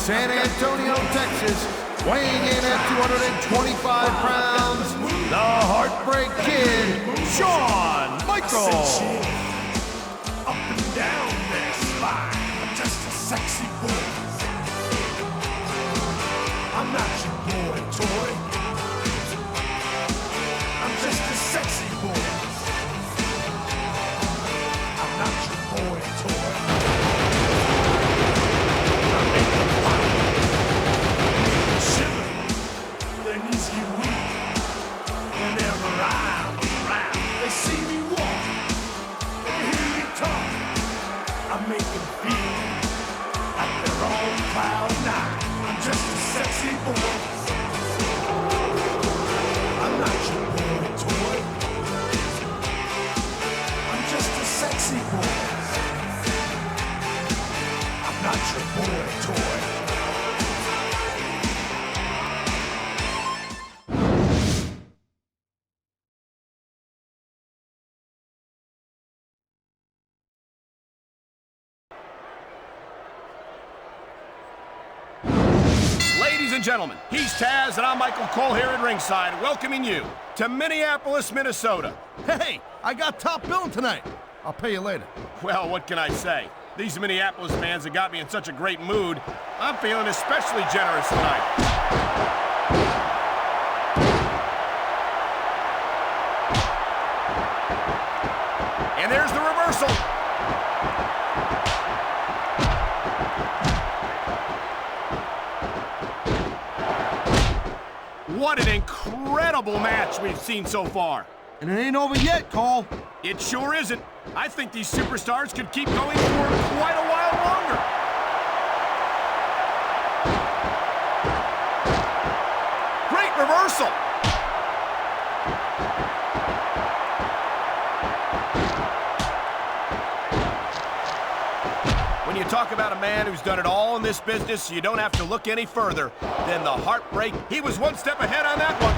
San Antonio, Texas, weighing in at 225 pounds, the Heartbreak Kid, Shawn Michaels. Up and down their spine, I'm just a sexy boy. I'm not your boy toy. I'm just a sexy boy. I'm not your boy toy. I make them pop, make them shiver, their knees get weak. Whenever I'm around, they see me walk, they hear me talk. I make them feel like they're on cloud nine. I'm just a sexy boy. I'm not your boy toy. I'm just a sexy boy. I'm not your boy toy. Ladies and gentlemen, he's Taz and I'm Michael Cole here at ringside, welcoming you to Minneapolis, Minnesota. Hey, I got top billing tonight. I'll pay you later. Well, what can I say? These Minneapolis fans have got me in such a great mood. I'm feeling especially generous tonight. And there's the reversal. What an incredible match we've seen so far. And it ain't over yet, Cole. It sure isn't. I think these superstars could keep going for quite a while longer. Great reversal. When you talk about a man who's done it all in this business, you don't have to look any further than the Heartbreak. He was one step ahead on that one.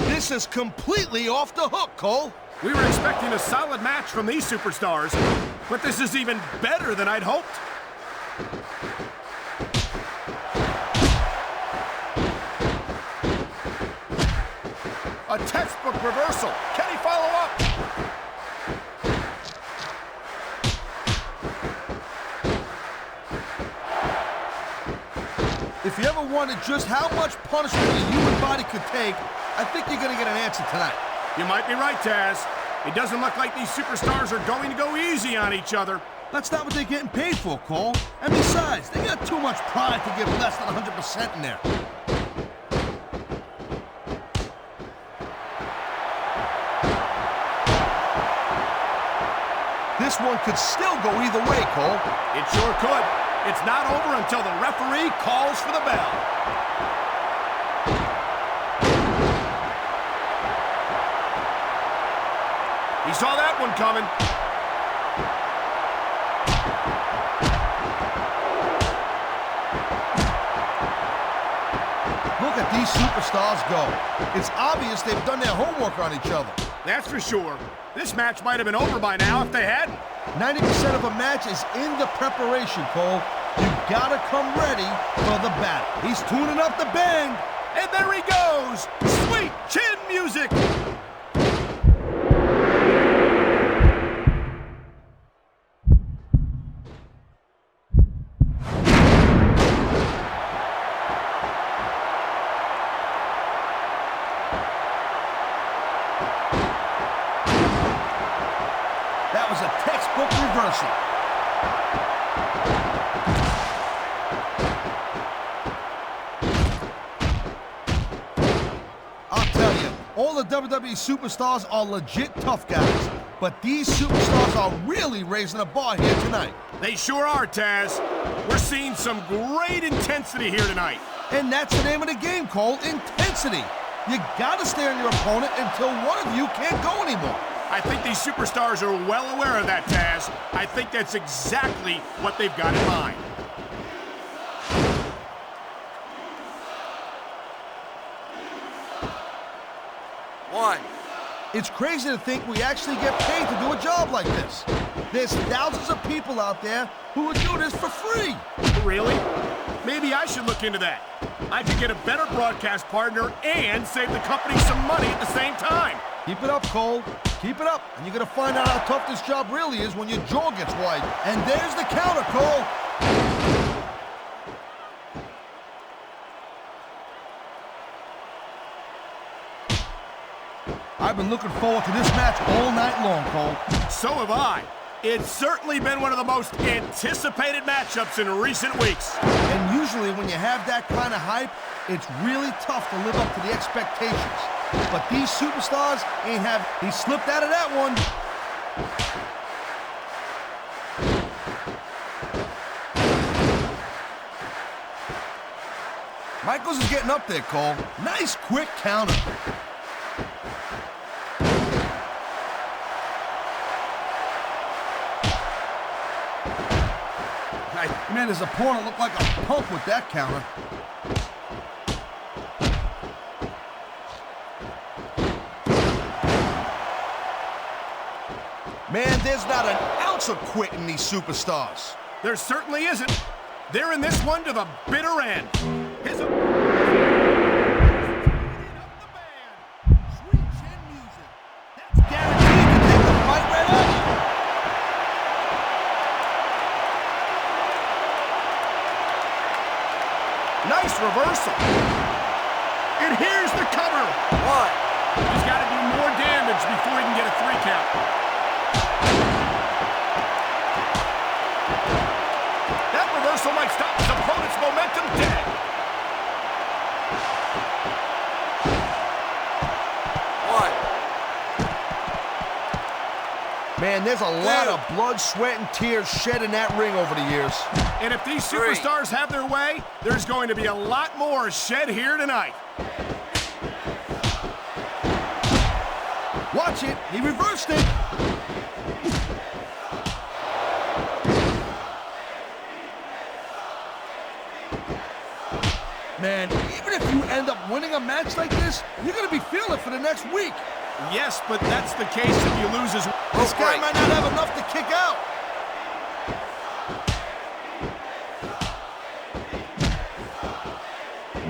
This is completely off the hook, Cole. We were expecting a solid match from these superstars, but this is even better than I'd hoped. A textbook reversal. Can he follow up? If you ever wondered just how much punishment a human body could take, I think you're going to get an answer tonight. You might be right, Taz. It doesn't look like these superstars are going to go easy on each other. That's not what they're getting paid for, Cole. And besides, they got too much pride to give less than 100% in there. This one could still go either way, Cole. It sure could. It's not over until the referee calls for the bell. He saw that one coming. Look at these superstars go. It's obvious they've done their homework on each other. That's for sure. This match might have been over by now if they hadn't. 90% of a match is in the preparation, Cole. You gotta come ready for the battle. He's tuning up the band. And there he goes! Sweet chin music! That was a textbook reversal. I'll tell you, all the WWE superstars are legit tough guys, but these superstars are really raising the bar here tonight. They sure are, Taz. We're seeing some great intensity here tonight. And that's the name of the game, Cole, intensity. You gotta stay on your opponent until one of you can't go anymore. I think these superstars are well aware of that, Taz. I think that's exactly what they've got in mind. One, It's crazy to think we actually get paid to do a job like this. There's thousands of people out there who would do this for free. Really? Maybe I should look into that. I could get a better broadcast partner and save the company some money at the same time. Keep it up, Cole. Keep it up, and you're gonna find out how tough this job really is when your jaw gets wide. And there's the counter, Cole. I've been looking forward to this match all night long, Cole. So have I. It's certainly been one of the most anticipated matchups in recent weeks. And usually when you have that kind of hype, it's really tough to live up to the expectations. But these superstars he slipped out of that one. Michaels is getting up there, Cole. Nice quick counter. Man, his opponent looked like a punk with that counter. Man, there's not an ounce of quit in these superstars. There certainly isn't. They're in this one to the bitter end. Sweet chin music. That's guaranteed to take the fight right up. Nice reversal. And here's the cover. One. He's got to do more damage before he can get a 3 count. That reversal might stop his opponent's momentum dead. One. Man, there's a lot of blood, sweat, and tears shed in that ring over the years. And if these superstars have their way, there's going to be a lot more shed here tonight. Watch it. He reversed it. Man, even if you end up winning a match like this, you're going to be feeling it for the next week. Yes, but that's the case if you lose as well. This guy might not have enough to kick out.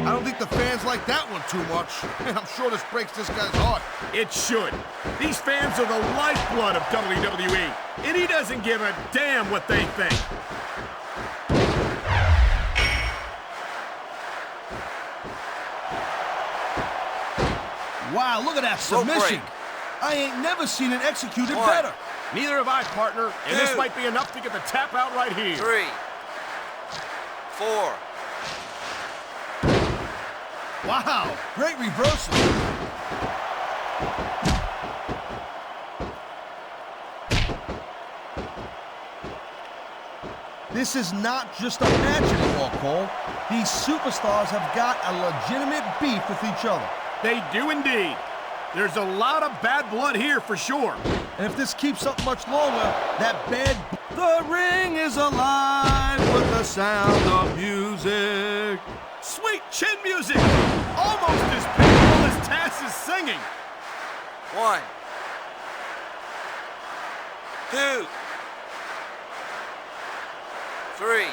I don't think the fans like that one too much. Man, I'm sure this breaks this guy's heart. It should. These fans are the lifeblood of WWE, and he doesn't give a damn what they think. Wow, look at that submission. I ain't never seen it executed better. Neither have I, partner, and this might be enough to get the tap out right here. 3, 4. Wow, great reversal. This is not just a match anymore, Cole. These superstars have got a legitimate beef with each other. They do indeed. There's a lot of bad blood here for sure. And if this keeps up much longer, that bad... The ring is alive with the sound of music. Sweet chin music! Almost as painful as Taz is singing. 1, 2, 3.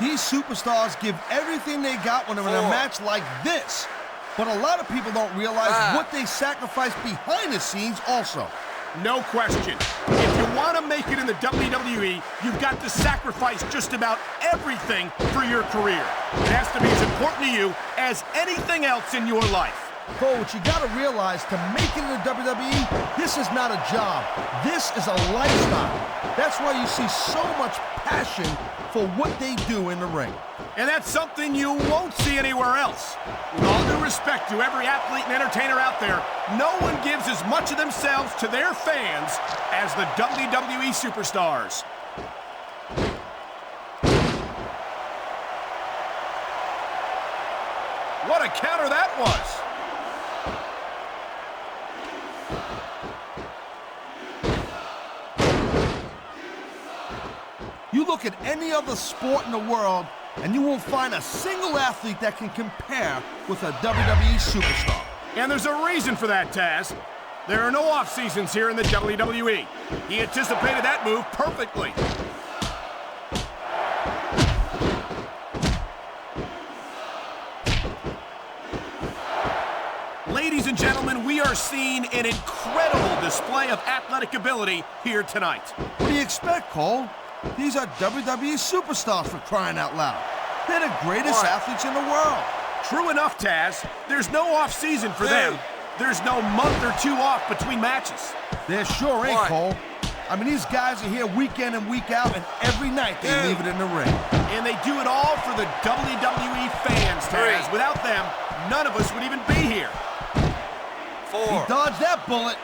These superstars give everything they got when they're in a match like this. But a lot of people don't realize what they sacrifice behind the scenes also. No question. If you want to make it in the WWE, you've got to sacrifice just about everything for your career. It has to be as important to you as anything else in your life. Cole, what you got to realize, to make it in the WWE, this is not a job. This is a lifestyle. That's why you see so much passion for what they do in the ring. And that's something you won't see anywhere else. With all due respect to every athlete and entertainer out there, no one gives as much of themselves to their fans as the WWE superstars. What a counter that was! You look at any other sport in the world, and you won't find a single athlete that can compare with a WWE superstar. And there's a reason for that, Taz. There are no off seasons here in the WWE. He anticipated that move perfectly. Ladies and gentlemen, we are seeing an incredible display of athletic ability here tonight. What do you expect, Cole? These are WWE superstars, for crying out loud. They're the greatest athletes in the world. True enough, Taz. There's no off-season for them. There's no month or two off between matches. There sure ain't, Cole. I mean, these guys are here week in and week out, and every night they leave it in the ring. And they do it all for the WWE fans, Taz. Without them, none of us would even be here. 4. He dodged that bullet.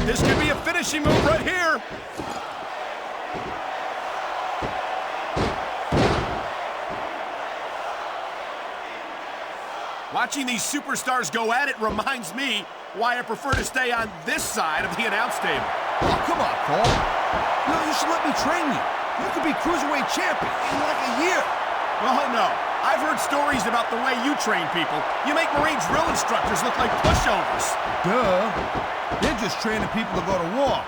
This could be a finishing move right here. Watching these superstars go at it reminds me why I prefer to stay on this side of the announce table. Oh, come on, Cole. You should let me train you. You could be Cruiserweight champion in like a year. Oh, no. I've heard stories about the way you train people. You make Marine drill instructors look like pushovers. Duh. They're just training people to go to war.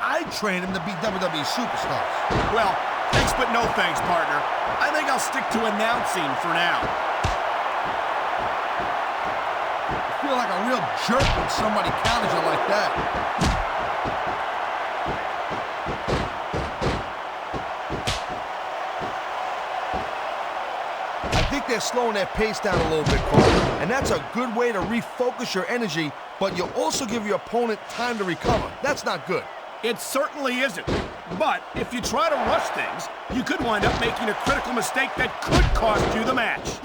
I train them to be WWE superstars. Well, thanks but no thanks, partner. I think I'll stick to announcing for now. I feel like a real jerk when somebody counters you like that. I think they're slowing their pace down a little bit, Cole, and that's a good way to refocus your energy, but you also give your opponent time to recover. That's not good. It certainly isn't. But if you try to rush things, you could wind up making a critical mistake that could cost you the match.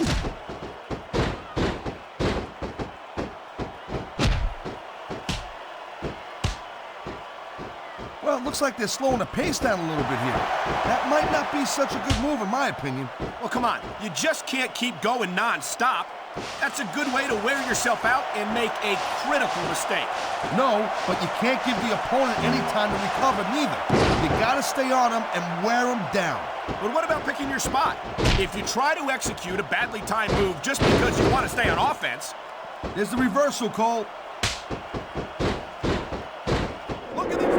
Well, it looks like they're slowing the pace down a little bit here. That might not be such a good move, in my opinion. Well, come on. You just can't keep going non-stop. That's a good way to wear yourself out and make a critical mistake. No, but you can't give the opponent any time to recover, neither. You gotta stay on them and wear them down. But what about picking your spot? If you try to execute a badly timed move just because you want to stay on offense... There's the reversal, Cole. Look at this.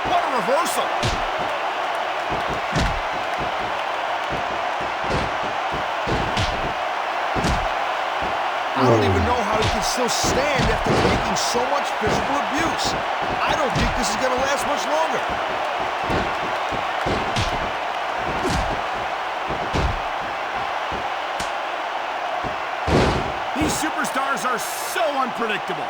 What a reversal. I don't even know how he can still stand after taking so much physical abuse. I don't think this is going to last much longer. These superstars are so unpredictable.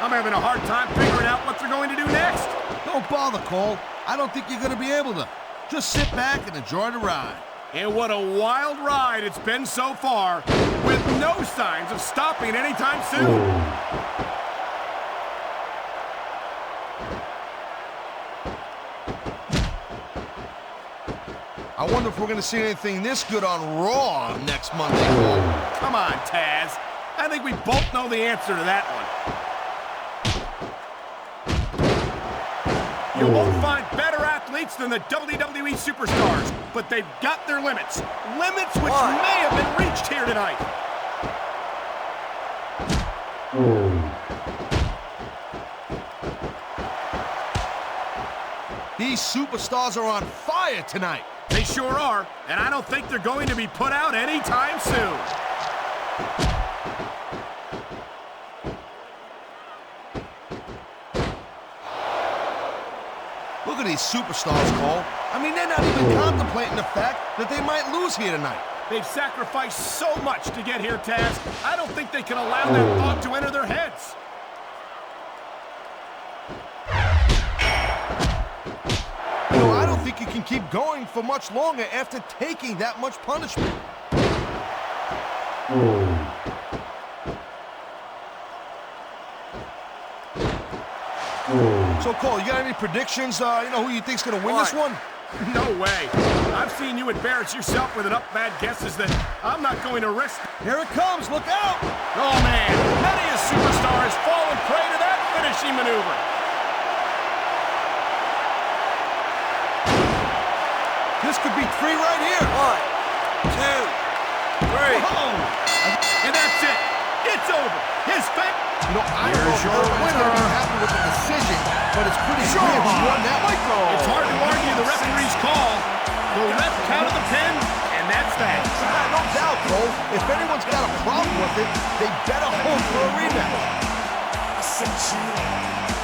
I'm having a hard time figuring out what they're going to do next. Don't bother, Cole. I don't think you're going to be able to. Just sit back and enjoy the ride. And what a wild ride it's been so far, with no signs of stopping anytime soon. I wonder if we're going to see anything this good on Raw next Monday, Cole. Come on, Taz. I think we both know the answer to that one. You won't find better athletes than the WWE superstars, but they've got their limits. Limits which may have been reached here tonight. These superstars are on fire tonight. They sure are, and I don't think they're going to be put out anytime soon. Look at these superstars, Cole. I mean, they're not even contemplating the fact that they might lose here tonight. They've sacrificed so much to get here, Taz. I don't think they can allow that thought to enter their heads. You know, I don't think you can keep going for much longer after taking that much punishment. So, Cole, you got any predictions, who you think's going to win this one? No way. I've seen you embarrass yourself with enough bad guesses that I'm not going to risk. Here it comes. Look out. Oh, man. Many a superstar has fallen prey to that finishing maneuver. This could be 3 right here. 1, 2, 3. Oh! And that's it. It's over. His fan. You know, I don't know if the winner will be happy with the decision, but it's pretty clear who won that one. It's hard to argue the referee's call. The ref counted the pin, and that's that. No doubt, Cole. If anyone's got a problem with it, they better hope for a rematch. I said chill.